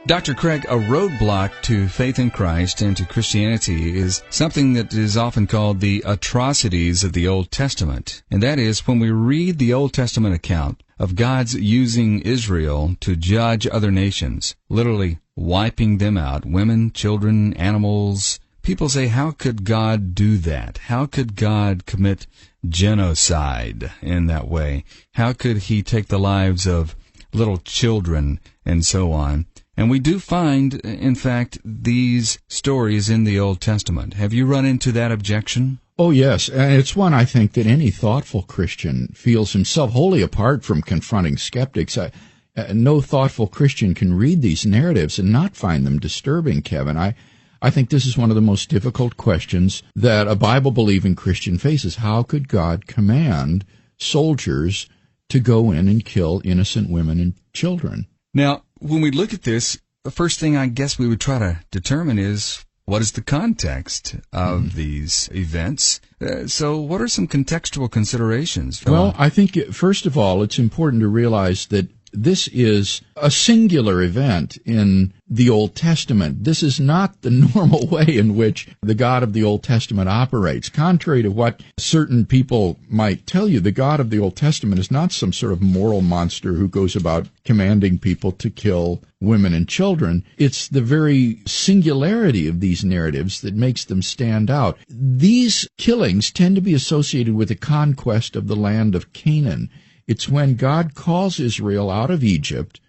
Dr. Craig, a roadblock to faith in Christ and to Christianity is something that is often called the atrocities of the Old Testament. And that is when we read the Old Testament account of God's using Israel to judge other nations, literally wiping them out, women, children, animals. People say, how could God do that? How could God commit genocide in that way? How could he take the lives of little children and so on? And we do find, in fact, these stories in the Old Testament. Have you run into that objection? Oh, yes. And it's one I think that any thoughtful Christian feels himself wholly apart from confronting skeptics. No thoughtful Christian can read these narratives and not find them disturbing, Kevin. I think this is one of the most difficult questions that a Bible-believing Christian faces. How could God command soldiers to go in and kill innocent women and children? Now, when we look at this, the first thing I guess we would try to determine is, what is the context of these events? So what are some contextual considerations? Well, I think, first of all, it's important to realize that this is a singular event in the Old Testament. This is not the normal way in which the God of the Old Testament operates. Contrary to what certain people might tell you, the God of the Old Testament is not some sort of moral monster who goes about commanding people to kill women and children. It's the very singularity of these narratives that makes them stand out. These killings tend to be associated with the conquest of the land of Canaan. It's when God calls Israel out of Egypt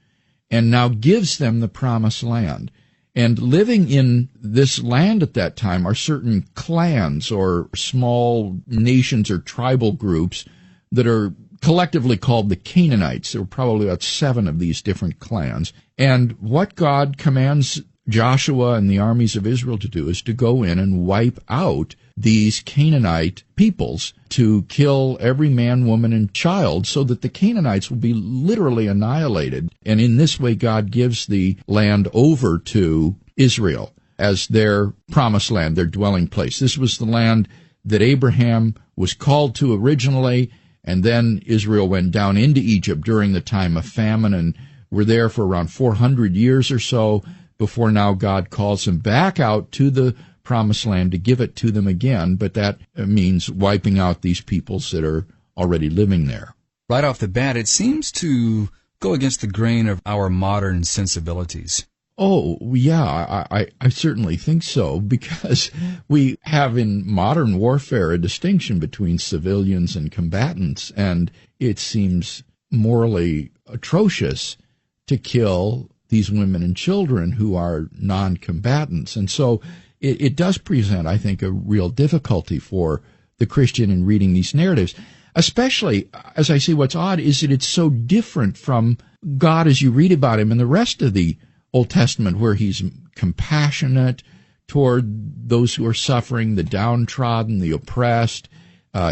and now gives them the promised land. And living in this land at that time are certain clans or small nations or tribal groups that are collectively called the Canaanites. There were probably about 7 of these different clans. And what God commands Joshua and the armies of Israel to do is to go in and wipe out these Canaanite peoples, to kill every man, woman, and child, so that the Canaanites will be literally annihilated. And in this way, God gives the land over to Israel as their promised land, their dwelling place. This was the land that Abraham was called to originally, and then Israel went down into Egypt during the time of famine and were there for around 400 years or so before now God calls them back out to the promised land to give it to them again, but that means wiping out these peoples that are already living there. Right off the bat, it seems to go against the grain of our modern sensibilities. Oh, yeah, I certainly think so, because we have in modern warfare a distinction between civilians and combatants, and it seems morally atrocious to kill these women and children who are non-combatants. And so it does present, I think, a real difficulty for the Christian in reading these narratives, especially, as I say, what's odd is that it's so different from God as you read about him in the rest of the Old Testament, where he's compassionate toward those who are suffering, the downtrodden, the oppressed.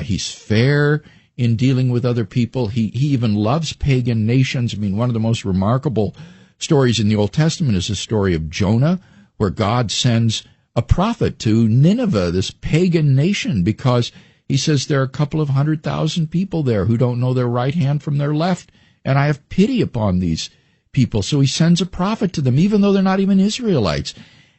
He's fair in dealing with other people. He even loves pagan nations. I mean, one of the most remarkable stories in the Old Testament is the story of Jonah, where God sends a prophet to Nineveh, this pagan nation, because he says there are a couple of 100,000 people there who don't know their right hand from their left, and I have pity upon these people. So he sends a prophet to them, even though they're not even Israelites.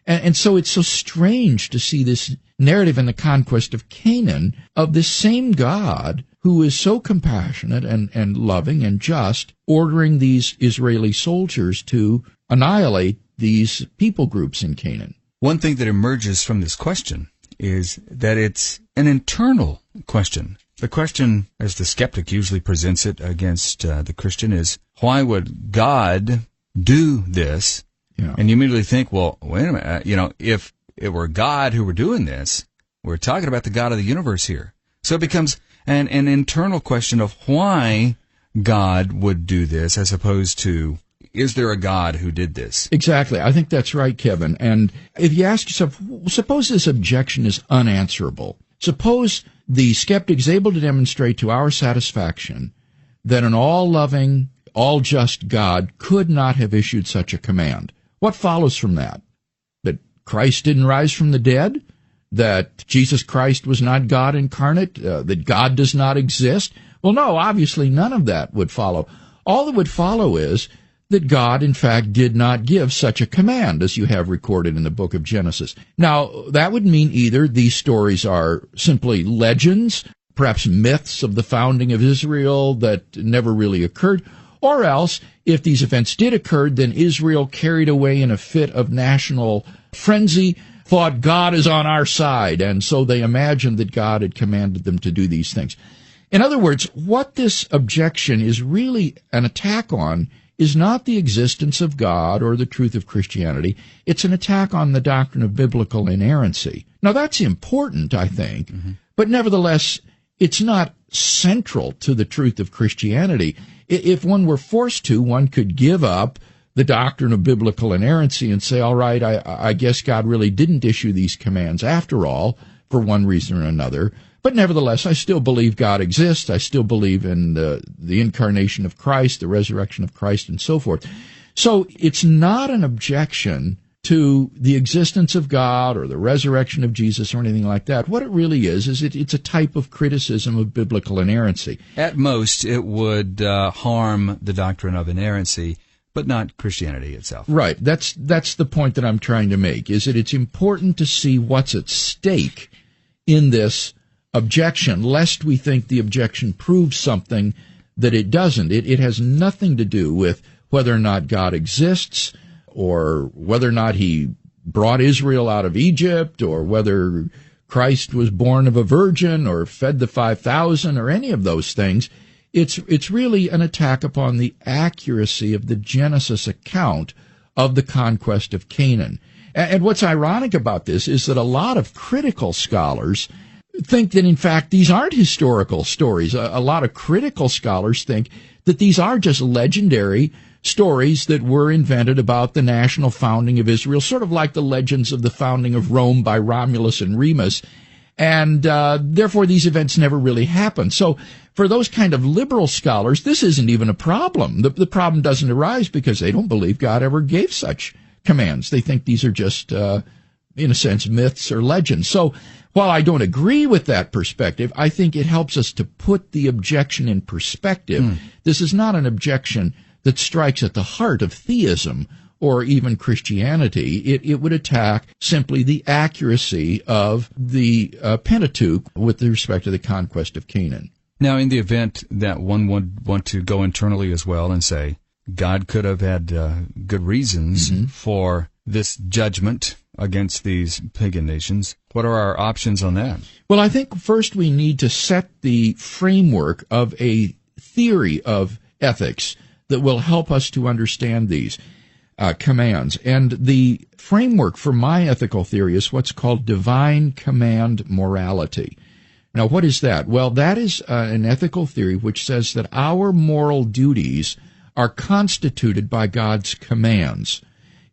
And so it's so strange to see this narrative in the conquest of Canaan of this same God who is so compassionate and loving and just, ordering these Israeli soldiers to annihilate these people groups in Canaan. One thing that emerges from this question is that it's an internal question. The question, as the skeptic usually presents it against the Christian, is, why would God do this? Yeah. And you immediately think, well, wait a minute, if it were God who were doing this, we're talking about the God of the universe here. So it becomes an internal question of why God would do this, as opposed to, is there a God who did this? Exactly. I think that's right, Kevin. And if you ask yourself, suppose this objection is unanswerable. Suppose the skeptic is able to demonstrate to our satisfaction that an all-loving, all-just God could not have issued such a command. What follows from that? That Christ didn't rise from the dead? That Jesus Christ was not God incarnate? That God does not exist? Well, no, obviously none of that would follow. All that would follow is that God, in fact, did not give such a command as you have recorded in the book of Genesis. Now, that would mean either these stories are simply legends, perhaps myths of the founding of Israel that never really occurred, or else, if these events did occur, then Israel, carried away in a fit of national frenzy, thought God is on our side, and so they imagined that God had commanded them to do these things. In other words, what this objection is really an attack on is not the existence of God or the truth of Christianity. It's an attack on the doctrine of biblical inerrancy. Now, that's important, I think, but nevertheless, it's not central to the truth of Christianity. If one were forced to, one could give up the doctrine of biblical inerrancy and say, all right, I guess God really didn't issue these commands after all, for one reason or another. But nevertheless, I still believe God exists. I still believe in the incarnation of Christ, the resurrection of Christ, and so forth. So it's not an objection to the existence of God or the resurrection of Jesus or anything like that. What it really is it's a type of criticism of biblical inerrancy. At most, it would harm the doctrine of inerrancy, but not Christianity itself. Right. That's the point that I'm trying to make, is that it's important to see what's at stake in this objection, lest we think the objection proves something that it doesn't. It has nothing to do with whether or not God exists, or whether or not he brought Israel out of Egypt, or whether Christ was born of a virgin, or fed the 5,000, or any of those things. It's really an attack upon the accuracy of the Genesis account of the conquest of Canaan. And what's ironic about this is that a lot of critical scholars think that, in fact, these aren't historical stories. A lot of critical scholars think that these are just legendary stories that were invented about the national founding of Israel, sort of like the legends of the founding of Rome by Romulus and Remus. And therefore, these events never really happened. So for those kind of liberal scholars, this isn't even a problem. The problem doesn't arise because they don't believe God ever gave such commands. They think these are just, in a sense, myths or legends. So while I don't agree with that perspective, I think it helps us to put the objection in perspective. This is not an objection that strikes at the heart of theism or even Christianity. It would attack simply the accuracy of the Pentateuch with respect to the conquest of Canaan. Now, in the event that one would want to go internally as well and say, God could have had good reasons for this judgment against these pagan nations, what are our options on that? Well, I think first we need to set the framework of a theory of ethics that will help us to understand these commands. And the framework for my ethical theory is what's called divine command morality. Now, what is that? Well, that is an ethical theory which says that our moral duties are constituted by God's commands.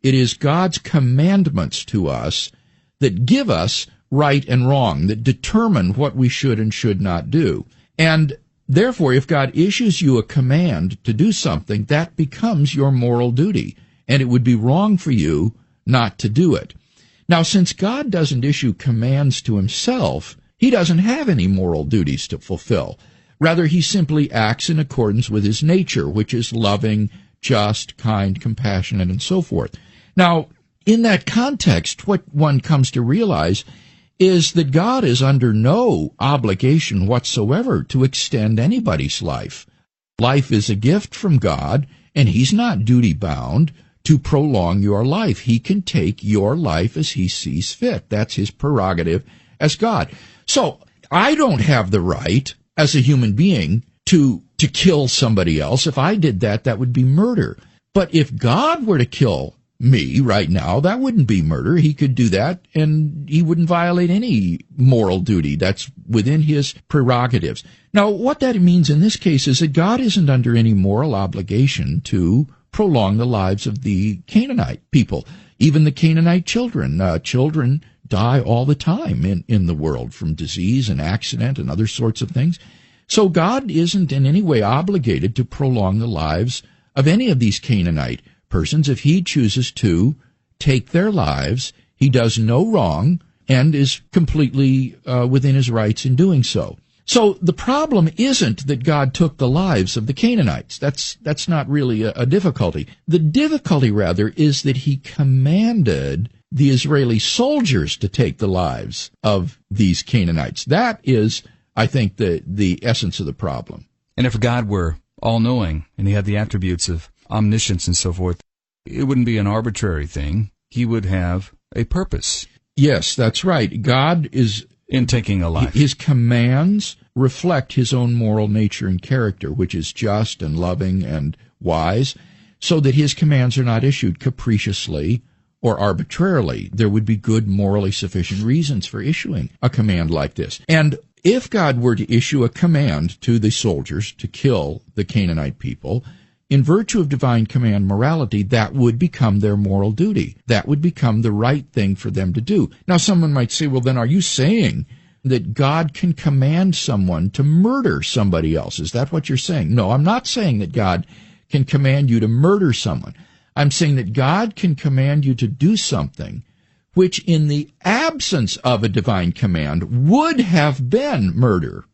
It is God's commandments to us that give us right and wrong, that determine what we should and should not do. And therefore, if God issues you a command to do something, that becomes your moral duty, and it would be wrong for you not to do it. Now, since God doesn't issue commands to himself, he doesn't have any moral duties to fulfill. Rather, he simply acts in accordance with his nature, which is loving, just, kind, compassionate, and so forth. Now, in that context, what one comes to realize is that God is under no obligation whatsoever to extend anybody's life. Life is a gift from God, and he's not duty-bound to prolong your life. He can take your life as he sees fit. That's his prerogative as God. So I don't have the right, as a human being, to kill somebody else. If I did that, that would be murder. But if God were to kill me right now, that wouldn't be murder. He could do that, and he wouldn't violate any moral duty. That's within his prerogatives. Now, what that means in this case is that God isn't under any moral obligation to prolong the lives of the Canaanite people. Even the Canaanite children. Children die all the time in the world from disease and accident and other sorts of things. So God isn't in any way obligated to prolong the lives of any of these Canaanite persons. If he chooses to take their lives, he does no wrong and is completely within his rights in doing so. So the problem isn't that God took the lives of the Canaanites. That's not really a difficulty. The difficulty, rather, is that he commanded the Israeli soldiers to take the lives of these Canaanites. That is, I think, the essence of the problem. And if God were all-knowing and he had the attributes of omniscience and so forth, it wouldn't be an arbitrary thing. He would have a purpose. Yes, that's right. God is in taking a life. His commands reflect his own moral nature and character, which is just and loving and wise, so that his commands are not issued capriciously or arbitrarily. There would be good, morally sufficient reasons for issuing a command like this. And if God were to issue a command to the soldiers to kill the Canaanite people, in virtue of divine command morality, that would become their moral duty. That would become the right thing for them to do. Now, someone might say, well, then are you saying that God can command someone to murder somebody else? Is that what you're saying? No, I'm not saying that God can command you to murder someone. I'm saying that God can command you to do something which, in the absence of a divine command, would have been murder,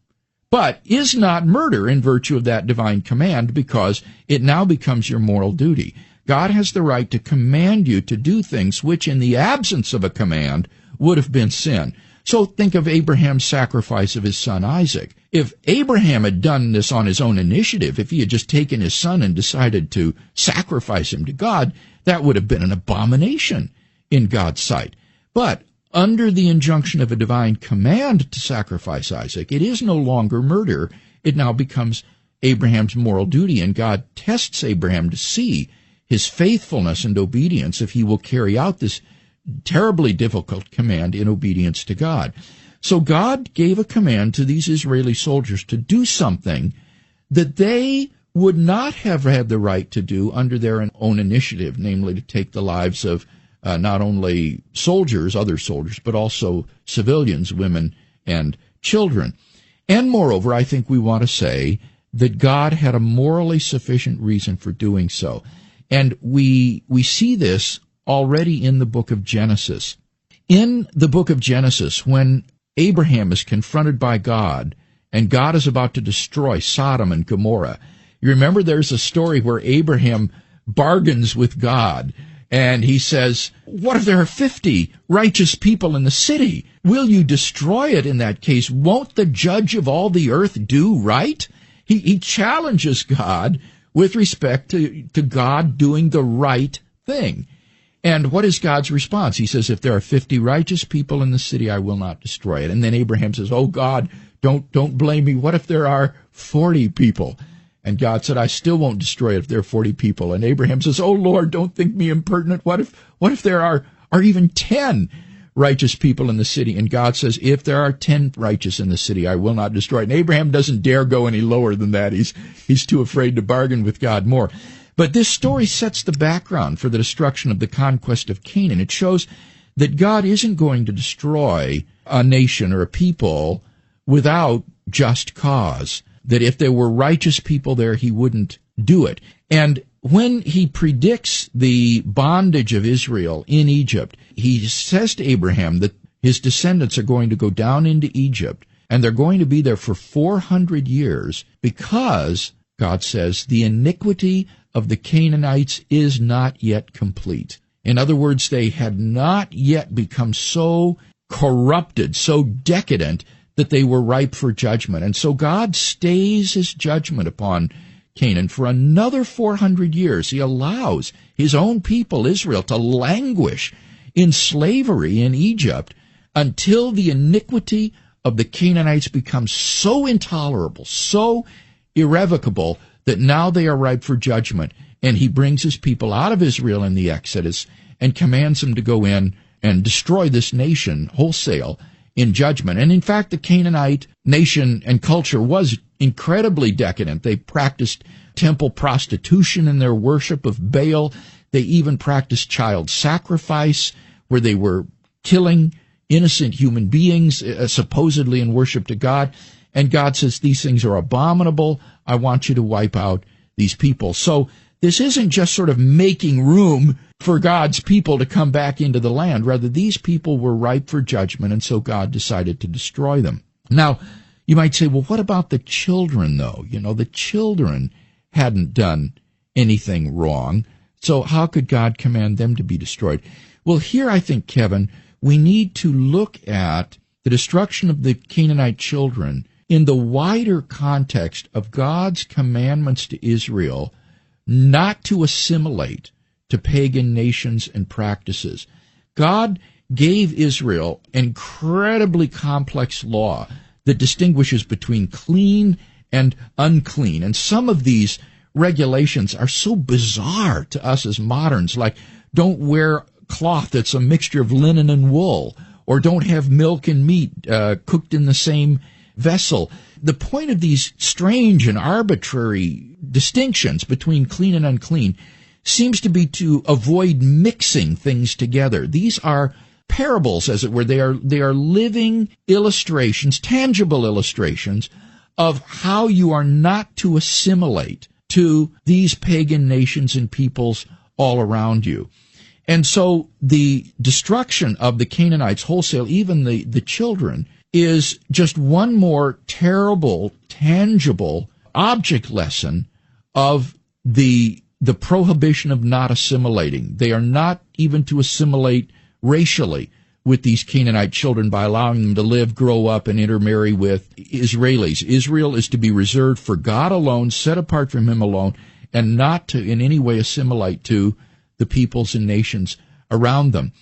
but is not murder in virtue of that divine command, because it now becomes your moral duty. God has the right to command you to do things which, in the absence of a command, would have been sin. So think of Abraham's sacrifice of his son Isaac. If Abraham had done this on his own initiative, if he had just taken his son and decided to sacrifice him to God, that would have been an abomination in God's sight. But under the injunction of a divine command to sacrifice Isaac, it is no longer murder. It now becomes Abraham's moral duty, and God tests Abraham to see his faithfulness and obedience if he will carry out this terribly difficult command in obedience to God. So God gave a command to these Israeli soldiers to do something that they would not have had the right to do under their own initiative, namely to take the lives of not only soldiers, other soldiers, but also civilians, women, and children. And moreover, I think we want to say that God had a morally sufficient reason for doing so. And we see this already in the book of Genesis. In the book of Genesis, when Abraham is confronted by God, and God is about to destroy Sodom and Gomorrah, you remember there's a story where Abraham bargains with God, and he says, what if there are 50 righteous people in the city? Will you destroy it in that case? Won't the judge of all the earth do right? He challenges God with respect to God doing the right thing. And what is God's response? He says, if there are 50 righteous people in the city, I will not destroy it. And then Abraham says, oh God, don't blame me. What if there are 40 people? And God said, I still won't destroy it if there are 40 people. And Abraham says, oh Lord, don't think me impertinent. What if there are even 10 righteous people in the city? And God says, if there are 10 righteous in the city, I will not destroy it. And Abraham doesn't dare go any lower than that. He's too afraid to bargain with God more. But this story sets the background for the destruction of the conquest of Canaan. It shows that God isn't going to destroy a nation or a people without just cause. That if there were righteous people there, he wouldn't do it. And when he predicts the bondage of Israel in Egypt, he says to Abraham that his descendants are going to go down into Egypt, and they're going to be there for 400 years because, God says, the iniquity of the Canaanites is not yet complete. In other words, they had not yet become so corrupted, so decadent, that they were ripe for judgment. And so God stays his judgment upon Canaan for another 400 years. He allows his own people, Israel, to languish in slavery in Egypt until the iniquity of the Canaanites becomes so intolerable, so irrevocable, that now they are ripe for judgment. And he brings his people out of Israel in the Exodus and commands them to go in and destroy this nation wholesale in judgment. And in fact, the Canaanite nation and culture was incredibly decadent. They practiced temple prostitution in their worship of Baal. They even practiced child sacrifice, where they were killing innocent human beings, supposedly in worship to God. And God says, these things are abominable. I want you to wipe out these people. So this isn't just sort of making room for God's people to come back into the land. Rather, these people were ripe for judgment, and so God decided to destroy them. Now, You might say, well, what about the children, though? The children hadn't done anything wrong, so how could God command them to be destroyed? Well, here I think, Kevin, we need to look at the destruction of the Canaanite children in the wider context of God's commandments to Israel not to assimilate to pagan nations and practices. God gave Israel an incredibly complex law that distinguishes between clean and unclean. And some of these regulations are so bizarre to us as moderns, like don't wear cloth that's a mixture of linen and wool, or don't have milk and meat cooked in the same vessel. The point of these strange and arbitrary distinctions between clean and unclean seems to be to avoid mixing things together. These are parables, as it were. They are living illustrations, tangible illustrations of how you are not to assimilate to these pagan nations and peoples all around you. And so the destruction of the Canaanites wholesale, even the children, is just one more terrible, tangible object lesson of the prohibition of not assimilating. They are not even to assimilate racially with these Canaanite children by allowing them to live, grow up, and intermarry with Israelis. Israel is to be reserved for God alone, set apart from Him alone, and not to in any way assimilate to the peoples and nations around them.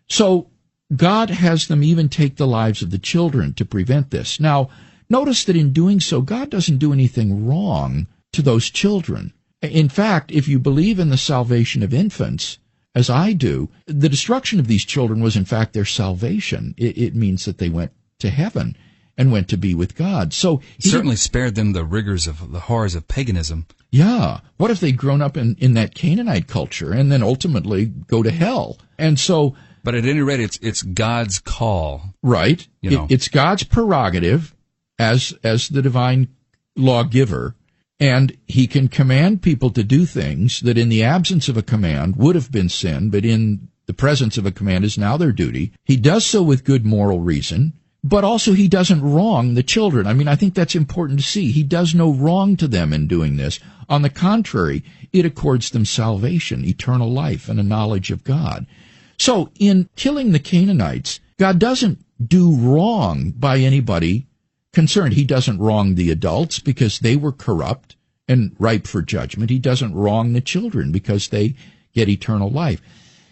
So God has them even take the lives of the children to prevent this. Now, notice that in doing so, God doesn't do anything wrong to those children. In fact, if you believe in the salvation of infants, as I do, the destruction of these children was in fact their salvation. It means that they went to heaven and went to be with God. So He certainly spared them the rigors of the horrors of paganism. Yeah. What if they'd grown up in that Canaanite culture and then ultimately go to hell? And so, but at any rate, it's God's call. Right. It's God's prerogative as the divine lawgiver. And He can command people to do things that in the absence of a command would have been sin, but in the presence of a command is now their duty. He does so with good moral reason, but also He doesn't wrong the children. I mean, I think that's important to see. He does no wrong to them in doing this. On the contrary, it accords them salvation, eternal life, and a knowledge of God. So in killing the Canaanites, God doesn't do wrong by anybody concerned. He doesn't wrong the adults because they were corrupt and ripe for judgment. He doesn't wrong the children because they get eternal life.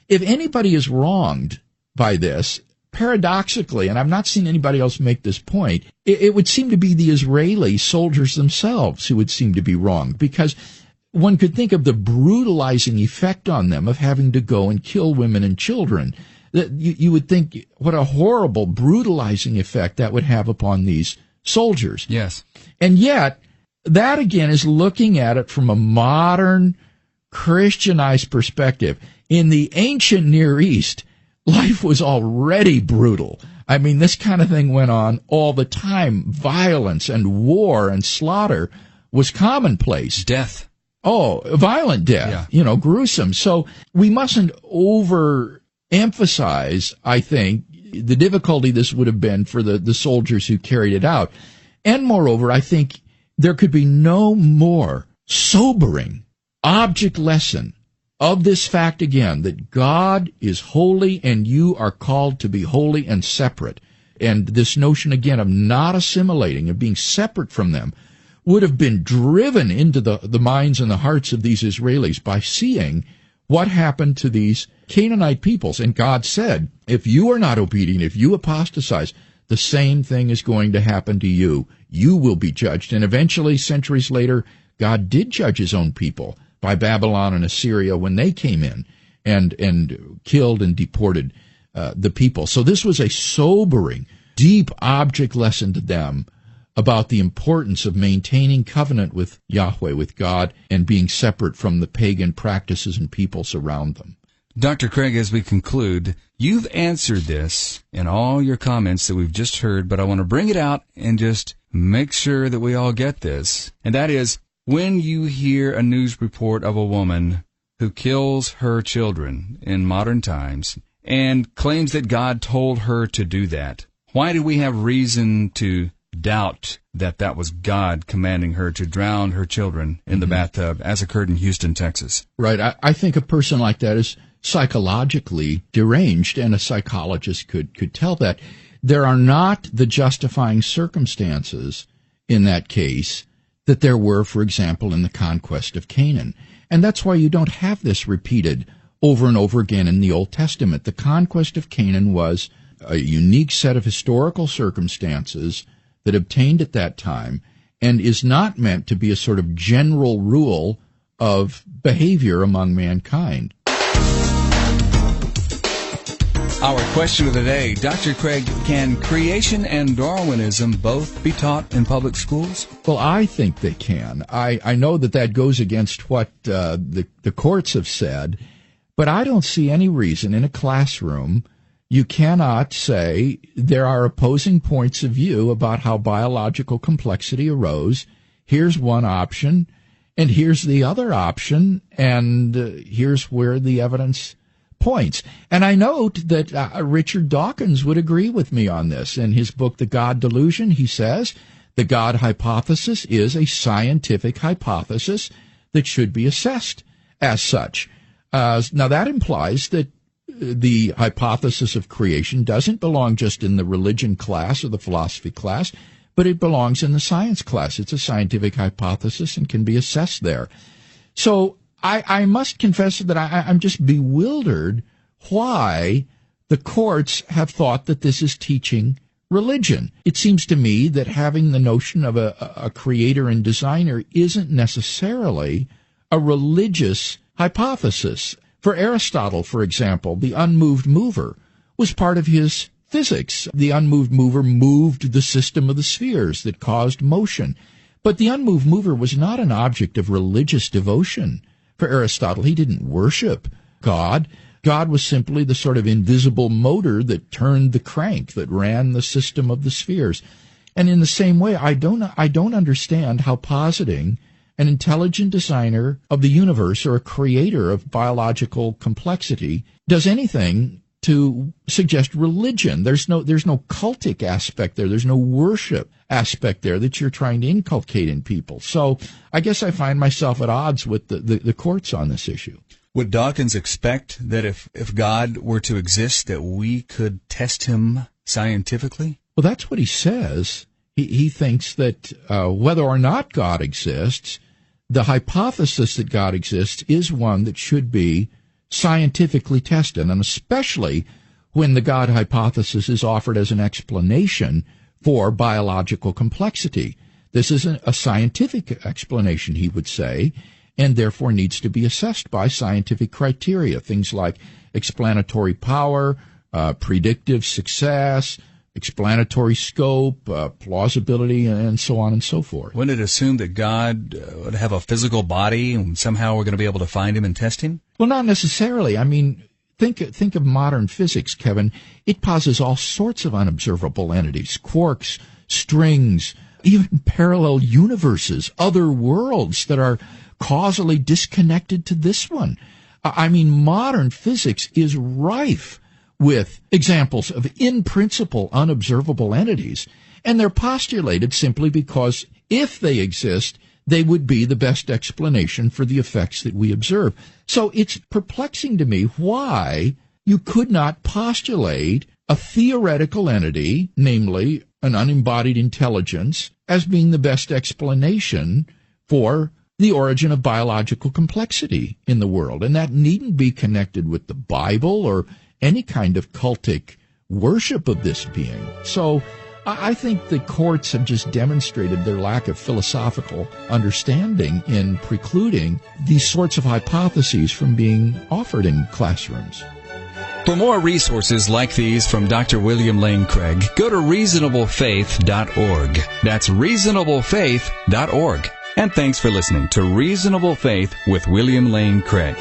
If anybody is wronged by this, paradoxically, and I've not seen anybody else make this point, it would seem to be the Israeli soldiers themselves who would seem to be wronged, because one could think of the brutalizing effect on them of having to go and kill women and children. That you would think what a horrible, brutalizing effect that would have upon these soldiers. Yes. And yet, that again is looking at it from a modern, Christianized perspective. In the ancient Near East, life was already brutal. I mean, this kind of thing went on all the time. Violence and war and slaughter was commonplace. Death. Oh, violent death, gruesome. So we mustn't overemphasize, I think, the difficulty this would have been for the soldiers who carried it out. And moreover, I think there could be no more sobering object lesson of this fact again, that God is holy and you are called to be holy and separate. And this notion again of not assimilating, of being separate from them, would have been driven into the minds and the hearts of these Israelis by seeing what happened to these Canaanite peoples. And God said, if you are not obedient, if you apostatize, the same thing is going to happen to you. You will be judged. And eventually, centuries later, God did judge His own people by Babylon and Assyria when they came in and killed and deported the people. So this was a sobering, deep object lesson to them about the importance of maintaining covenant with Yahweh, with God, and being separate from the pagan practices and peoples around them. Dr. Craig, as we conclude, you've answered this in all your comments that we've just heard, but I want to bring it out and just make sure that we all get this. And that is, when you hear a news report of a woman who kills her children in modern times and claims that God told her to do that, why do we have reason to doubt that that was God commanding her to drown her children in the bathtub, as occurred in Houston, Texas. Right. I think a person like that is psychologically deranged, and a psychologist could tell that. There are not the justifying circumstances in that case that there were, for example, in the conquest of Canaan. And that's why you don't have this repeated over and over again in the Old Testament. The conquest of Canaan was a unique set of historical circumstances that obtained at that time, and is not meant to be a sort of general rule of behavior among mankind. Our question of the day, Dr. Craig, can creation and Darwinism both be taught in public schools? Well, I think they can. I know that goes against what the courts have said, but I don't see any reason in a classroom you cannot say there are opposing points of view about how biological complexity arose. Here's one option, and here's the other option, and here's where the evidence points. And I note that Richard Dawkins would agree with me on this. In his book, The God Delusion, he says, the God hypothesis is a scientific hypothesis that should be assessed as such. Now, that implies that the hypothesis of creation doesn't belong just in the religion class or the philosophy class, but it belongs in the science class. It's a scientific hypothesis and can be assessed there. So I must confess that I'm just bewildered why the courts have thought that this is teaching religion. It seems to me that having the notion of a creator and designer isn't necessarily a religious hypothesis. For Aristotle, for example, the unmoved mover was part of his physics. The unmoved mover moved the system of the spheres that caused motion. But the unmoved mover was not an object of religious devotion. For Aristotle, he didn't worship God. God was simply the sort of invisible motor that turned the crank, that ran the system of the spheres. And in the same way, I don't understand how positing an intelligent designer of the universe or a creator of biological complexity does anything to suggest religion. There's no cultic aspect there. There's no worship aspect there that you're trying to inculcate in people. So I guess I find myself at odds with the courts on this issue. Would Dawkins expect that if God were to exist, that we could test him scientifically? Well, that's what he says. He thinks that whether or not God exists, the hypothesis that God exists is one that should be scientifically tested, and especially when the God hypothesis is offered as an explanation for biological complexity. This is a scientific explanation, he would say, and therefore needs to be assessed by scientific criteria, things like explanatory power, predictive success, explanatory scope, plausibility, and so on and so forth. Wouldn't it assume that God would have a physical body and somehow we're going to be able to find him and test him? Well, not necessarily. I mean, think of modern physics, Kevin. It posits all sorts of unobservable entities, quarks, strings, even parallel universes, other worlds that are causally disconnected to this one. I mean, modern physics is rife with examples of in-principle unobservable entities, and they're postulated simply because if they exist, they would be the best explanation for the effects that we observe. So it's perplexing to me why you could not postulate a theoretical entity, namely an unembodied intelligence, as being the best explanation for the origin of biological complexity in the world. And that needn't be connected with the Bible or any kind of cultic worship of this being. So I think the courts have just demonstrated their lack of philosophical understanding in precluding these sorts of hypotheses from being offered in classrooms. For more resources like these from Dr. William Lane Craig, go to reasonablefaith.org. That's reasonablefaith.org. And thanks for listening to Reasonable Faith with William Lane Craig.